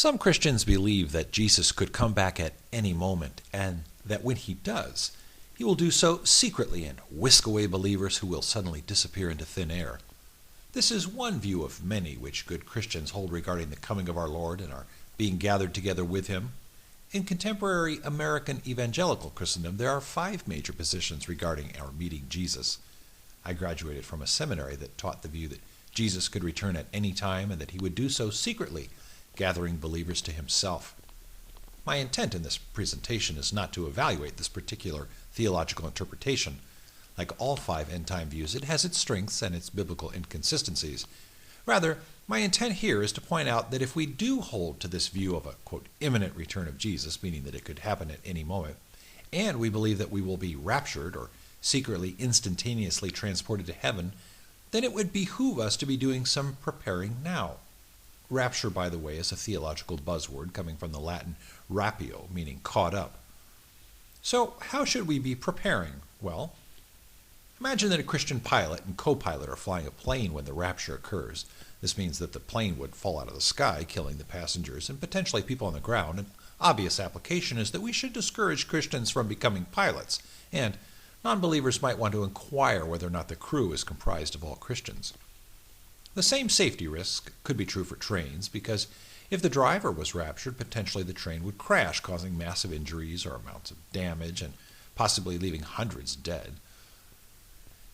Some Christians believe that Jesus could come back at any moment, and that when he does, he will do so secretly and whisk away believers who will suddenly disappear into thin air. This is one view of many which good Christians hold regarding the coming of our Lord and our being gathered together with him. In contemporary American evangelical Christendom, there are 5 major positions regarding our meeting Jesus. I graduated from a seminary that taught the view that Jesus could return at any time and that he would do so secretly, gathering believers to himself. My intent in this presentation is not to evaluate this particular theological interpretation. Like all 5 end-time views, it has its strengths and its biblical inconsistencies. Rather, my intent here is to point out that if we do hold to this view of a, quote, imminent return of Jesus, meaning that it could happen at any moment, and we believe that we will be raptured or secretly instantaneously transported to heaven, then it would behoove us to be doing some preparing now. Rapture, by the way, is a theological buzzword coming from the Latin rapio, meaning caught up. So how should we be preparing? Well, imagine that a Christian pilot and co-pilot are flying a plane when the rapture occurs. This means that the plane would fall out of the sky, killing the passengers and potentially people on the ground. An obvious application is that we should discourage Christians from becoming pilots, and non-believers might want to inquire whether or not the crew is comprised of all Christians. The same safety risk could be true for trains, because if the driver was raptured, potentially the train would crash, causing massive injuries or amounts of damage and possibly leaving hundreds dead.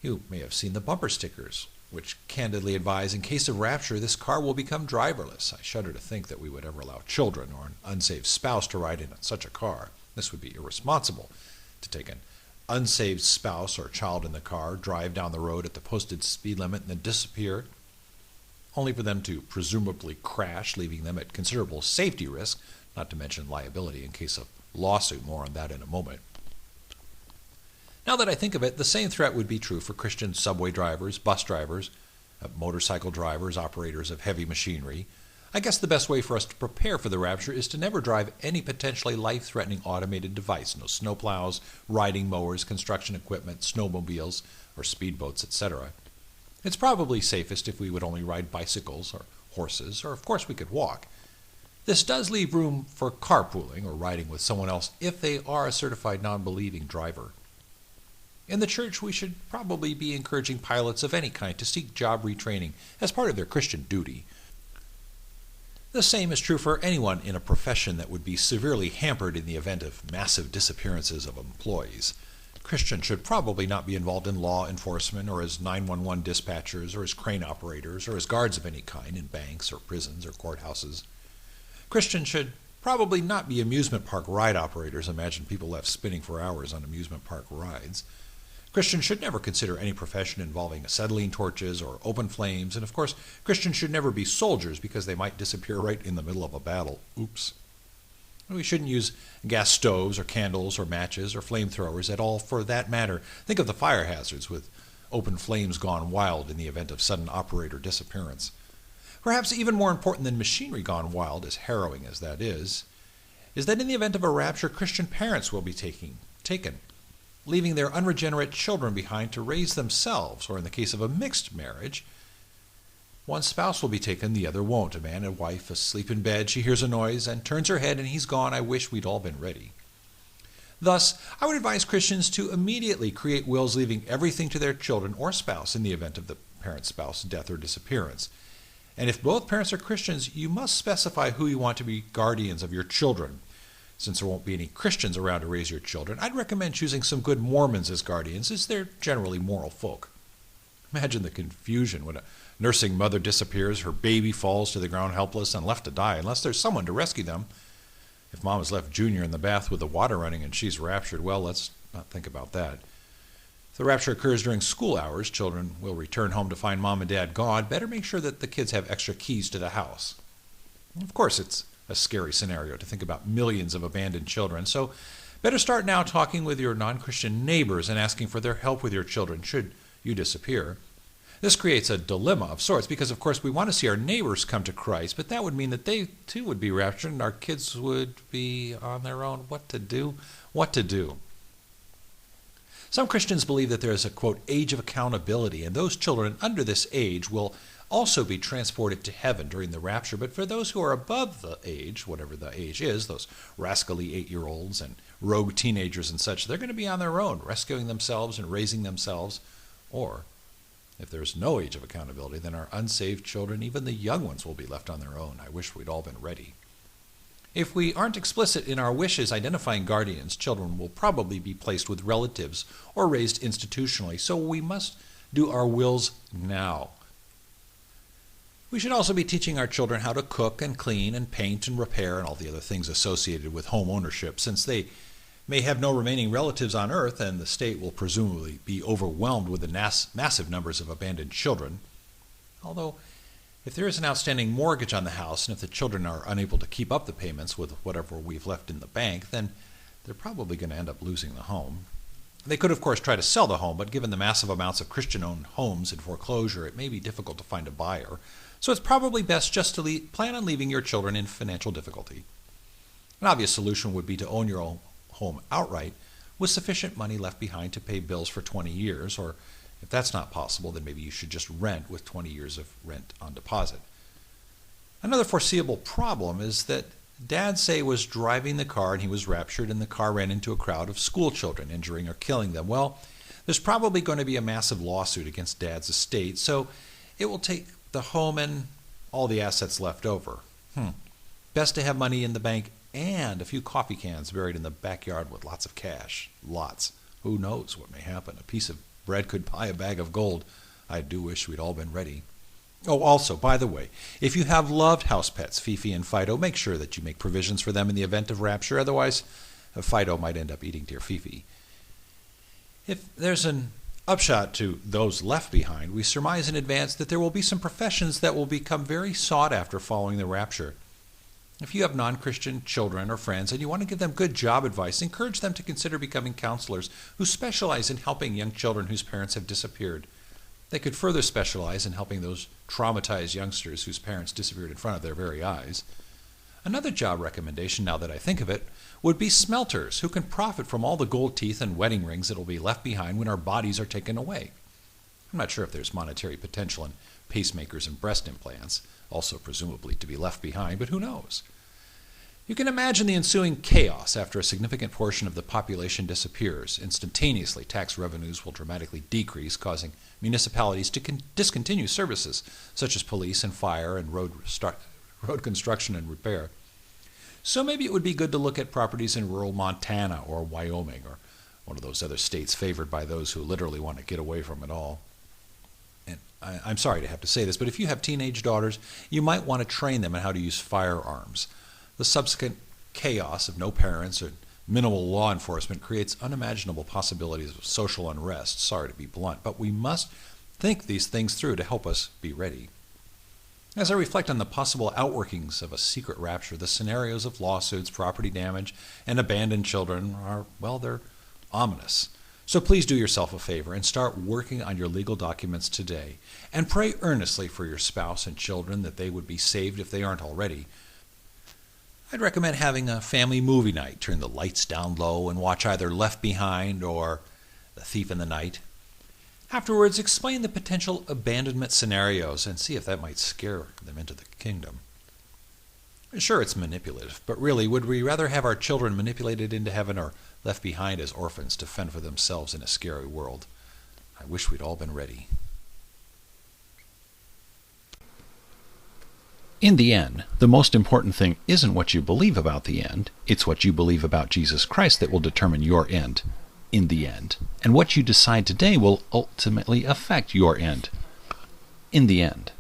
You may have seen the bumper stickers, which candidly advise, in case of rapture, this car will become driverless. I shudder to think that we would ever allow children or an unsaved spouse to ride in such a car. This would be irresponsible to take an unsaved spouse or child in the car, drive down the road at the posted speed limit, and then disappear, only for them to presumably crash, leaving them at considerable safety risk, not to mention liability in case of lawsuit. More on that in a moment. Now that I think of it, the same threat would be true for Christian subway drivers, bus drivers, motorcycle drivers, operators of heavy machinery. I guess the best way for us to prepare for the rapture is to never drive any potentially life-threatening automated device. No snowplows, riding mowers, construction equipment, snowmobiles, or speedboats, etc. It's probably safest if we would only ride bicycles or horses, or of course we could walk. This does leave room for carpooling or riding with someone else if they are a certified non-believing driver. In the church, we should probably be encouraging pilots of any kind to seek job retraining as part of their Christian duty. The same is true for anyone in a profession that would be severely hampered in the event of massive disappearances of employees. Christians should probably not be involved in law enforcement or as 911 dispatchers or as crane operators or as guards of any kind in banks or prisons or courthouses. Christians should probably not be amusement park ride operators. Imagine people left spinning for hours on amusement park rides. Christians should never consider any profession involving acetylene torches or open flames, and of course, Christians should never be soldiers because they might disappear right in the middle of a battle. Oops. We shouldn't use gas stoves or candles or matches or flamethrowers at all for that matter. Think of the fire hazards with open flames gone wild in the event of sudden operator disappearance. Perhaps even more important than machinery gone wild, as harrowing as that is that in the event of a rapture, Christian parents will be taken, leaving their unregenerate children behind to raise themselves, or in the case of a mixed marriage, one spouse will be taken, the other won't. A man and wife asleep in bed, she hears a noise and turns her head and he's gone. I wish we'd all been ready. Thus, I would advise Christians to immediately create wills leaving everything to their children or spouse in the event of the parent spouse death or disappearance. And if both parents are Christians, you must specify who you want to be guardians of your children. Since there won't be any Christians around to raise your children, I'd recommend choosing some good Mormons as guardians, as they're generally moral folk. Imagine the confusion when a nursing mother disappears, her baby falls to the ground helpless and left to die, unless there's someone to rescue them. If mom has left Junior in the bath with the water running and she's raptured, well, let's not think about that. If the rapture occurs during school hours, children will return home to find mom and dad gone. Better make sure that the kids have extra keys to the house. Of course, it's a scary scenario to think about millions of abandoned children, so better start now talking with your non-Christian neighbors and asking for their help with your children should you disappear. This creates a dilemma of sorts because, of course, we want to see our neighbors come to Christ, but that would mean that they, too, would be raptured and our kids would be on their own. What to do? Some Christians believe that there is a, quote, age of accountability, and those children under this age will also be transported to heaven during the rapture. But for those who are above the age, whatever the age is, those rascally 8-year-olds and rogue teenagers and such, they're going to be on their own, rescuing themselves and raising themselves. Or, if there's no age of accountability, then our unsaved children, even the young ones, will be left on their own. I wish we'd all been ready. If we aren't explicit in our wishes identifying guardians, children will probably be placed with relatives or raised institutionally, so we must do our wills now. We should also be teaching our children how to cook and clean and paint and repair and all the other things associated with home ownership, since they may have no remaining relatives on earth and the state will presumably be overwhelmed with the massive numbers of abandoned children. Although, if there is an outstanding mortgage on the house and if the children are unable to keep up the payments with whatever we've left in the bank, then they're probably going to end up losing the home. They could, of course, try to sell the home, but given the massive amounts of Christian-owned homes in foreclosure, it may be difficult to find a buyer. So it's probably best just to plan on leaving your children in financial difficulty. An obvious solution would be to own your own home outright with sufficient money left behind to pay bills for 20 years, or if that's not possible, then maybe you should just rent with 20 years of rent on deposit. Another foreseeable problem is that Dad, say, was driving the car and he was raptured and the car ran into a crowd of school children, injuring or killing them. Well, there's probably going to be a massive lawsuit against Dad's estate, so it will take the home and all the assets left over. Best to have money in the bank and a few coffee cans buried in the backyard with lots of cash. Lots. Who knows what may happen? A piece of bread could buy a bag of gold. I do wish we'd all been ready. Oh, also, by the way, if you have loved house pets, Fifi and Fido, make sure that you make provisions for them in the event of rapture. Otherwise, Fido might end up eating dear Fifi. If there's an upshot to those left behind, we surmise in advance that there will be some professions that will become very sought after following the rapture. If you have non-Christian children or friends and you want to give them good job advice, encourage them to consider becoming counselors who specialize in helping young children whose parents have disappeared. They could further specialize in helping those traumatized youngsters whose parents disappeared in front of their very eyes. Another job recommendation, now that I think of it, would be smelters who can profit from all the gold teeth and wedding rings that will be left behind when our bodies are taken away. I'm not sure if there's monetary potential in pacemakers and breast implants, also presumably to be left behind, but who knows? You can imagine the ensuing chaos after a significant portion of the population disappears. Instantaneously, tax revenues will dramatically decrease, causing municipalities to discontinue services such as police and fire and road construction and repair. So maybe it would be good to look at properties in rural Montana or Wyoming or one of those other states favored by those who literally want to get away from it all. And I'm sorry to have to say this, but if you have teenage daughters, you might want to train them on how to use firearms. The subsequent chaos of no parents or minimal law enforcement creates unimaginable possibilities of social unrest. Sorry to be blunt, but we must think these things through to help us be ready. As I reflect on the possible outworkings of a secret rapture, the scenarios of lawsuits, property damage, and abandoned children are, well, they're ominous. So please do yourself a favor and start working on your legal documents today, and pray earnestly for your spouse and children that they would be saved if they aren't already. I'd recommend having a family movie night. Turn the lights down low and watch either Left Behind or The Thief in the Night. Afterwards, explain the potential abandonment scenarios and see if that might scare them into the kingdom. Sure, it's manipulative, but really, would we rather have our children manipulated into heaven or left behind as orphans to fend for themselves in a scary world? I wish we'd all been ready. In the end, the most important thing isn't what you believe about the end, it's what you believe about Jesus Christ that will determine your end in the end. And what you decide today will ultimately affect your end in the end.